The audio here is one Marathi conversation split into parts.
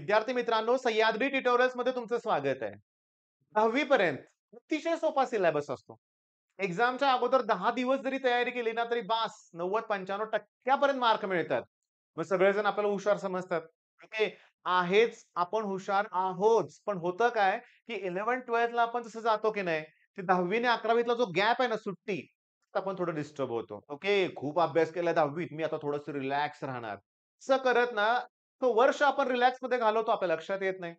विद्यार्थी मित्रांनो, सह्याद्री ट्युटोरियल्स मध्ये तुमचं स्वागत आहे. 10वी पर्यंत अतिशय सोपा सिलेबस असतो. एक्झामच्या अगोदर 10 दिवस जरी तयारी केली ना, तरी बास 90-95% पर्यंत मार्क मिळतात. मग सगळेजण आपल्याला हुशार समजतात. ओके, आहेच आपण हुशार आहोत. पण होतं काय, की 11th-12th ला आपण जसं जातो की नाही, ते 10वी आणि 11वीतला जो गॅप आहे ना सुट्टी, त्यात आपण थोडं डिस्टर्ब होतो. ओके, खूप अभ्यास केला 10वीत, मी आता थोडंसं रिलॅक्स राहणार. असं करत ना, तो वर्ष आपण रिलॅक्समध्ये घालवतो आपल्या लक्षात येत नाही.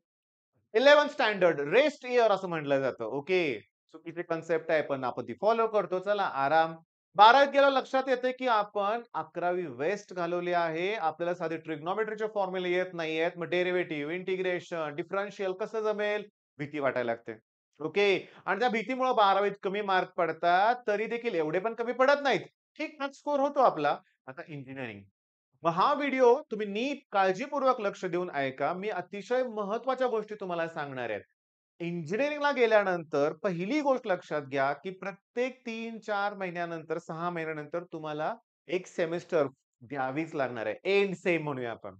11th स्टँडर्ड रेस्ट इयर असं म्हटलं जातं. ओके. चुकीची कन्सेप्ट आहे, पण आपण ती फॉलो करतो. चला आराम. 12वीत गेल्यावर लक्षात येते, की आपण 11वी वेस्ट घालवली आहे. आपल्याला साधे ट्रिग्नोमेट्रीचे फॉर्म्युले येत नाहीयेत. मग डेरिव्हेटिव्ह, इंटिग्रेशन, डिफरन्शियल कसं जमेल? भीती वाटायला लागते. ओके. आणि त्या भीतीमुळे 12वीत कमी मार्क पडतात. तरी देखील एवढे पण कमी पडत नाहीत. ठीक-ठाक स्कोर होतो आपला. आता इंजिनिअरिंग. मग हा व्हिडिओ तुम्ही नीट काळजीपूर्वक लक्ष देऊन ऐका. मी अतिशय महत्त्वाच्या गोष्टी तुम्हाला सांगणार आहेत. इंजिनिअरिंगला गेल्यानंतर पहिली गोष्ट लक्षात घ्या, की प्रत्येक 3-4 महिन्यानंतर, 6 महिन्यानंतर तुम्हाला एक सेमेस्टर द्यावीच लागणार आहे. एंड सेम म्हणूया आपण.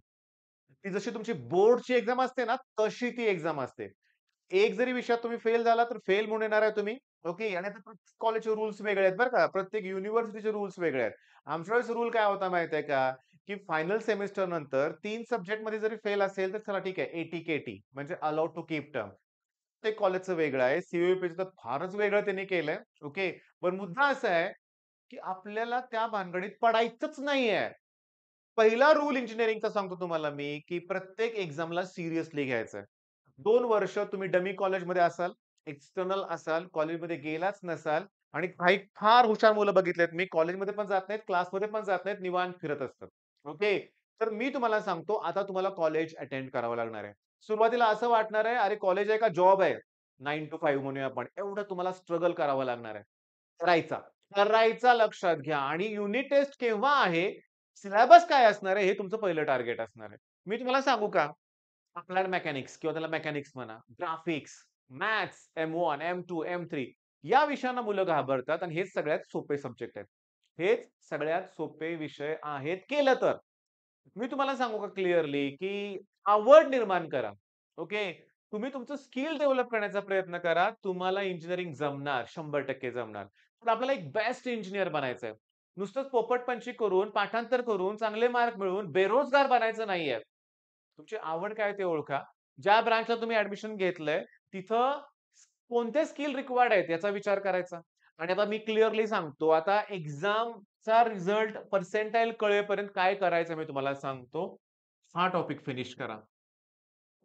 ती जशी तुमची बोर्डची एक्झाम असते ना, तशी ती एक्झाम असते. एक जरी विषयात तुम्ही फेल झाला, तर फेल म्हणून येणार आहे तुम्ही. ओके. आणि आता प्रत्येक कॉलेजचे रूल्स वेगळे आहेत बरं का. प्रत्येक युनिव्हर्सिटीचे रूल्स वेगळे आहेत. आमच्या वेळेस रूल काय होता माहिती आहे का? की फायनल सेमेस्टर नंतर 3 सब्जेक्टमध्ये जरी फेल असेल, तर चला ठीक आहे, एटी-केटी म्हणजे अलाउड टू कीप टर्म. प्रत्येक कॉलेजचं वेगळं आहे. सी तर फारच वेगळं त्यांनी केलंय. ओके. पण मुद्दा असा आहे, की आपल्याला त्या भानगडीत पडायचंच नाहीये. पहिला रूल इंजिनिअरिंगचा सांगतो तुम्हाला मी, की प्रत्येक एक्झामला सिरियसली घ्यायचं. 2 वर्ष तुम्ही डमी कॉलेजमध्ये असाल, एक्सटर्नल असाल, कॉलेजमध्ये गेलाच नसाल आणि काही फार हुशार मुलं बघितलेत मी कॉलेजमध्ये पण जात नाहीत, क्लासमध्ये पण जात नाहीत, निवांत फिरत असतात. ओके. तर मी तुम्हाला सांगतो, आता तुम्हाला कॉलेज अटेंड करावं लागणार आहे. सुरुवातीला असं वाटणार आहे, अरे कॉलेज आहे का जॉब आहे? 9 to 5 म्हणूया आपण. एवढं तुम्हाला स्ट्रगल करावं लागणार आहे. करायचा. करायचा लक्षात घ्या आणि युनिट टेस्ट केव्हा आहे? सिलेबस काय असणार आहे? हे तुमचं पहिलं टार्गेट असणार आहे. मी तुम्हाला सांगू का? अप्लाइड मेकॅनिक्स किंवा त्याला मेकॅनिक्स म्हणा, graphics, maths, M1, M2, M3 या विषयांना मुलं घाबरतात आणि हेच सगळ्यात सोपे सब्जेक्ट आहेत. हेच सगळ्यात सोपे विषय आहेत केलं तर. मी तुम्हाला सांगू का क्लिअरली, की आवड निर्माण करा. ओके. तुम्ही तुमचं स्किल डेव्हलप करण्याचा प्रयत्न करा. तुम्हाला इंजिनिअरिंग जमणार, 100% जमणार. पण आपल्याला एक बेस्ट इंजिनिअर बनायचंय. नुसतंच पोपटपंची करून, पाठांतर करून, चांगले मार्क मिळवून बेरोजगार बनायचं नाहीये. तुमची आवड काय ते ओळखा. ज्या ब्रांचला तुम्ही ॲडमिशन घेतलंय, तिथं कोणते स्किल रिक्वायर्ड आहेत याचा विचार करायचा. आणि आता मी क्लिअरली सांगतो, आता एक्झामचा रिझल्ट पर्सेंटाइल कळेपर्यंत काय करायचं मी तुम्हाला सांगतो. हा टॉपिक फिनिश करा.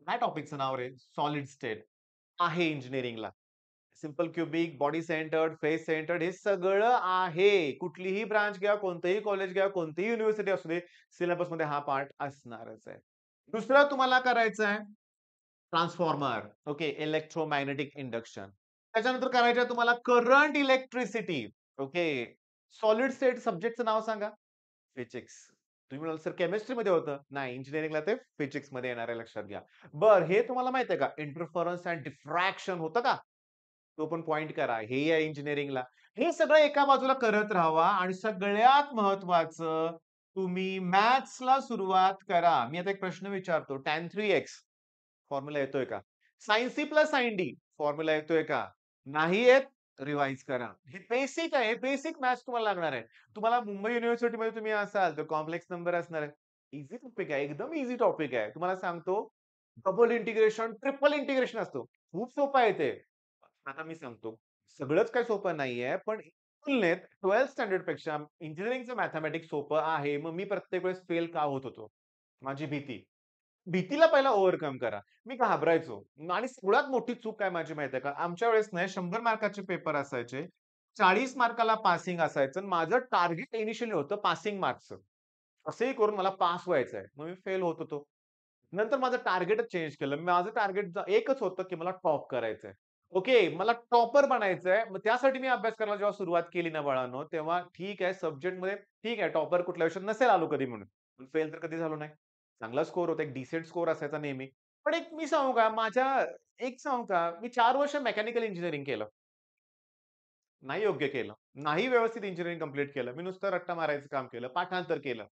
काय टॉपिकचं नाव रे? सॉलिड स्टेट आहे इंजिनिअरिंगला. Simple cubic, body centered, face centered हे सगळं आहे. कुठलीही ब्रांच घ्या, कोणतंही कॉलेज घ्या, कोणतीही युनिव्हर्सिटी असू दे, सिलेबसमध्ये हा पार्ट असणारच आहे. दुसरं तुम्हाला करायचं आहे ट्रान्सफॉर्मर, ओके, इलेक्ट्रोमॅग्नेटिक इंडक्शन. त्याच्यानंतर करायचं आहे तुम्हाला current electricity, okay. Solid state सब्जेक्टचं नाव सांगा. फिजिक्स. तुम्ही म्हणाल सर केमिस्ट्रीमध्ये होतं. नाही, इंजिनिअरिंगला ते फिजिक्समध्ये येणार आहे लक्षात घ्या. बरं हे तुम्हाला माहिती आहे का इंटरफरन्स एंड डिफ्रॅक्शन होतं का? तो पण पॉइंट करा. हे आहे इंजिनिअरिंगला. हे सगळं एका बाजूला करत राहावा आणि सगळ्यात महत्त्वाचं तुम्ही मॅथ्सला सुरुवात करा. मी आता एक प्रश्न विचारतो. टॅन 3x फॉर्म्युला येतोय का? Sine C plus sine D formula येतोय का? नाही येत, रिवाइज करा. हे बेसिक आहे. बेसिक मॅथ्स तुम्हाला लागणार आहे. तुम्हाला मुंबई युनिव्हर्सिटीमध्ये तुम्ही असाल तर कॉम्प्लेक्स नंबर असणार आहे. ईझी टॉपिक आहे. एकदम ईझी टॉपिक आहे. तुम्हाला सांगतो डबल इंटिग्रेशन, ट्रिपल इंटिग्रेशन असतो. खूप सोपं आहे ते. आता मी सांगतो. सगळंच काही सोपं नाहीये, पण तुलनेत 12th स्टँडर्ड पेक्षा इंजिनिअरिंगचं मॅथेमॅटिक्स सोपं आहे. मग मी प्रत्येक वेळेस फेल का होत होतो? माझी भीती. भीतीला पहिला ओव्हरकम करा. मी घाबरायचो आणि सगळ्यात मोठी चूक काय माझी माहिती आहे का? आमच्या वेळेस नाही 100 मार्काचे पेपर असायचे. 40 मार्काला पासिंग असायचं आणि माझं टार्गेट इनिशियली होतं पासिंग मार्क्सचं. असंही करून मला पास व्हायचंय. मग मी फेल होत होतो. नंतर माझं टार्गेटच चेंज केलं. माझं टार्गेट एकच होतं, की मला टॉप करायचंय. ओके, मला टॉपर बनायचंय. मग त्यासाठी मी अभ्यास करायला जेव्हा सुरुवात केली ना बाळांनो, तेव्हा ठीक आहे सब्जेक्टमध्ये ठीक आहे टॉपर कुठल्या विषयात नसेल आलो कधी म्हणून. पण फेल तर कधी झालो नाही. चांगला स्कोर होता. एक डिसेंट स्कोर असायचा नेहमी. पण एक मी सांगू का, एक सांगू का, मी 4 वर्ष मेकॅनिकल इंजिनिअरिंग केलं. नाही योग्य केलं. नाही व्यवस्थित इंजिनिअरिंग कंप्लीट केलं. मी नुसतं रट्टा मारायचं काम केलं. पाठांतर केलं.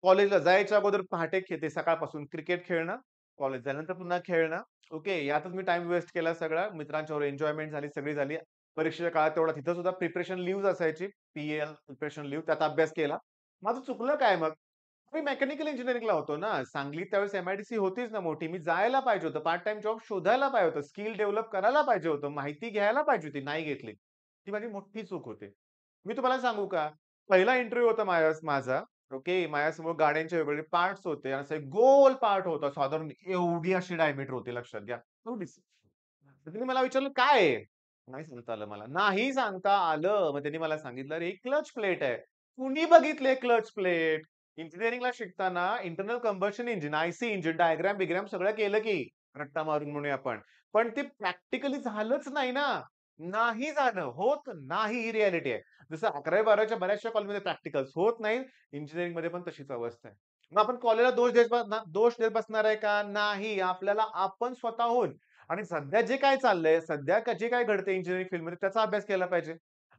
कॉलेजला जायच्या अगोदर पहाटे ते सकाळपासून क्रिकेट खेळणं, कॉलेज झाल्यानंतर पुन्हा खेळणं. ओके. यातच मी टाईम वेस्ट केला सगळा. मित्रांच्याबरोबर एन्जॉयमेंट झाली, सगळी झाली. परीक्षेच्या काळात तेवढा तिथं सुद्धा प्रिपरेशन लीव्हज असायची. प्रिपरेशन लीव्ह त्यात अभ्यास केला. माझं चुकलं काय मग? मी मेकॅनिकल इंजिनिअरिंगला होतो ना. सांगलीत त्यावेळेस एम-आय-डी-सी होतीच ना मोठी. मी जायला पाहिजे होतं. पार्ट टाईम जॉब शोधायला पाहिजे होतं. स्किल डेव्हलप करायला पाहिजे होतं. माहिती घ्यायला पाहिजे होती. नाही घेतली. ती माझी मोठी चूक होती. मी तुम्हाला सांगू का? पहिला इंटरव्ह्यू होता माझा. ओके. माझ्यासमोर गाड्यांचे वेगवेगळे पार्ट्स होते. असं एक गोल पार्ट होता. साधारण एवढी अशी डायमीटर होती लक्षात घ्या. एवढीच. तर त्यांनी मला विचारलं, "काय आहे?" नाही सांगता आलं मला. नाही सांगता आलं. मग त्यांनी मला सांगितलं, "अरे, क्लच प्लेट आहे." कुणी बघितले क्लच प्लेट? इंजिनिअरिंगला शिकताना internal combustion engine, IC engine, डायग्राम-बिग्राम सगळं केलं की रट्टा मारून म्हणूया आपण. पण ते प्रॅक्टिकली झालंच नाही ना. नाही झालं. होत नाही ही रिॲलिटी आहे. जसं 11वी-12वीच्या बऱ्याचशा कॉलेजमध्ये प्रॅक्टिकल्स होत नाहीत. इंजिनिअरिंगमध्ये पण तशीच अवस्था आहे. मग आपण कॉलेजला दोष देत बसणार आहे का? नाही. आपल्याला आपण स्वतःहून आणि सध्या जे काय चाललंय, जे काय घडतंय इंजिनिअरिंग फील्डमध्ये त्याचा अभ्यास केला पाहिजे.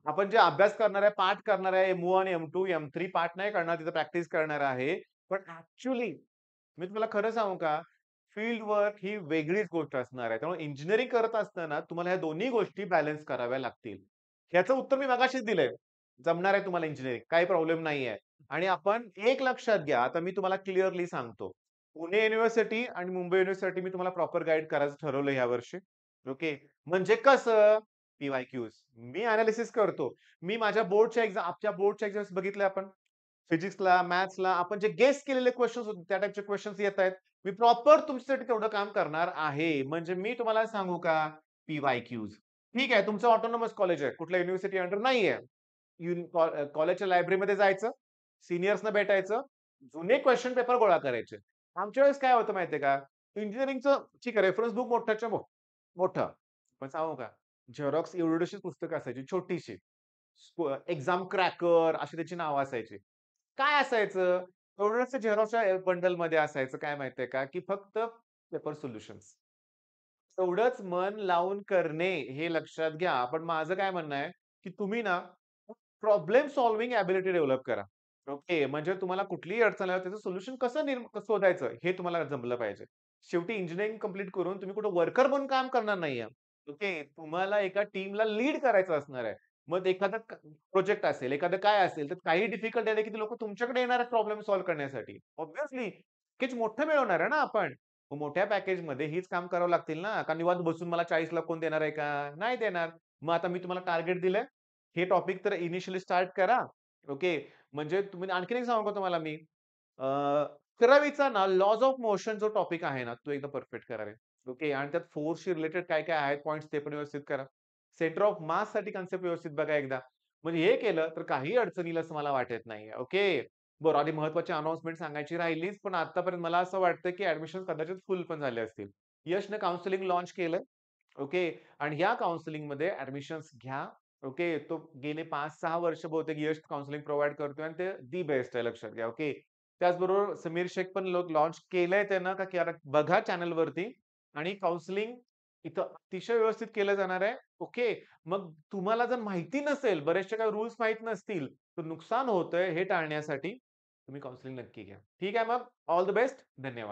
आपण जे अभ्यास करणार आहे, पाठ करणार आहे, एम-1, एम-2, एम-3 पाठ नाही करणार, तिथं प्रॅक्टिस करणार आहे. पण ॲक्चुअली मी तुम्हाला खरं सांगू का? फील्ड वर्क ही वेगळीच गोष्ट असणार आहे. त्यामुळे इंजिनिअरिंग करत असताना तुम्हाला ह्या दोन्ही गोष्टी बॅलन्स कराव्या लागतील. ह्याचं उत्तर मी मगाशीच दिलंय. जमणार आहे तुम्हाला इंजिनिअरिंग, काही प्रॉब्लेम नाहीये. आणि आपण एक लक्षात घ्या, आता मी तुम्हाला क्लिअरली सांगतो. पुणे युनिव्हर्सिटी आणि मुंबई युनिव्हर्सिटी मी तुम्हाला प्रॉपर गाईड करायचं ठरवलं यावर्षी. ओके. म्हणजे कसं? पी-वाय-क्यूज. मी एनालिसिस करतो. मी माझ्या आपल्या बोर्डच्या एक्झाम्स बघितल्या आपण. फिजिक्सला, मॅथ्सला आपण जे गेस केलेले क्वेशन्स होते, त्या टाइपचे क्वेशन्स येतायत. मी प्रॉपर तुमच्यासाठी तेवढं काम करणार आहे. म्हणजे मी तुम्हाला सांगू का? पी-वाय-क्यूज. ठीक आहे, तुमचं ऑटोनॉमस कॉलेज आहे. कुठल्या युनिव्हर्सिटी अंडर नाहीये. कॉलेजच्या लायब्ररीमध्ये जायचं, सीनियर्सना भेटायचं, जुने क्वेशन पेपर गोळा करायचे. आमच्या वेळेस काय होतं माहितीये का? इंजिनिअरिंगचं ठीक आहे, रेफरन्स बुक मोठ्याच्या मोठं. पण सांगू का? झेरॉक्स एवढीशी पुस्तकं असायची, छोटीशी. एक्झाम क्रॅकर अशी त्याची नावं असायची. काय असायचं? एवढंसं झेरॉक्सच्या बंडलमध्ये असायचं काय माहितीये का? की फक्त पेपर सोल्युशन्स. तेवढंच मन लावून करणे हे लक्षात घ्या. पण माझं काय म्हणणं आहे, की तुम्ही ना प्रॉब्लेम सॉल्व्हिंग एबिलिटी डेव्हलप करा. ओके. म्हणजे तुम्हाला कुठलीही अडचण आल्यावर त्याचं सोल्युशन कसं शोधायचं हे तुम्हाला जमलं पाहिजे. शेवटी इंजिनिअरिंग कंप्लीट करून तुम्ही कुठे वर्कर म्हणून काम करणार नाहीये. ओके. तुम्हाला एका टीमला लीड करायचं असणार आहे. मग एखादा प्रोजेक्ट असेल, एखादं काय असेल, तर काही डिफिकल्ट आले, की ती लोकं तुमच्याकडे येणार आहेत प्रॉब्लेम सॉल्व्ह करण्यासाठी. ऑब्व्हियसली पॅकेज मोठं मिळवणार आहे ना आपण. मग मोठ्या पॅकेजमध्ये हीच काम करावं लागतील ना. का निवांत बसून मला 40 लाख कोण देणार आहे का? नाही देणार. मग आता मी तुम्हाला टार्गेट दिलंय. हे टॉपिक तर इनिशियली स्टार्ट करा. ओके. म्हणजे तुम्ही आणखीन एक सांगू का तुम्हाला मी? अ, 11वीचा ना लॉज ऑफ मोशन जो टॉपिक आहे ना, तो एकदा परफेक्ट करा रे. ओके. आणि त्यात फोर्सशी रिलेटेड काय-काय आहेत पॉइंट्स ते पण व्यवस्थित करा. सेंटर ऑफ माससाठी कन्सेप्ट व्यवस्थित बघा एकदा. म्हणजे हे केलं तर काही अडचण येईल असं मला वाटत नाहीये. ओके. बरं आणि महत्त्वाची अनाउन्समेंट सांगायची राहिलीच, पण आतापर्यंत मला असं वाटतं, की ॲडमिशन कदाचित फुल पण झाले असतील. यशनं काउन्सिलिंग लॉन्च केलंय. ओके. आणि ह्या काउन्सिलिंगमध्ये ॲडमिशन्स घ्या. ओके. तो गेले 5-6 वर्ष बहुतेक यश काउन्सिलिंग प्रोव्हाईड करतोय आणि ते दी बेस्ट आहे लक्षात घ्या. ओके. त्याचबरोबर समीर शेख पण लॉन्च केलंय त्यानं का की बघा चॅनलवरती आणि काउन्सिलिंग इथं अतिशय व्यवस्थित केलं जाणार आहे. ओके. मग तुम्हाला जर माहिती नसेल, बरेचसे काही रूल्स माहीत नसतील, तर नुकसान होतंय हे टाळण्यासाठी तुम्ही काउन्सिलिंग नक्की घ्या. ठीक आहे मग. All the best. धन्यवाद.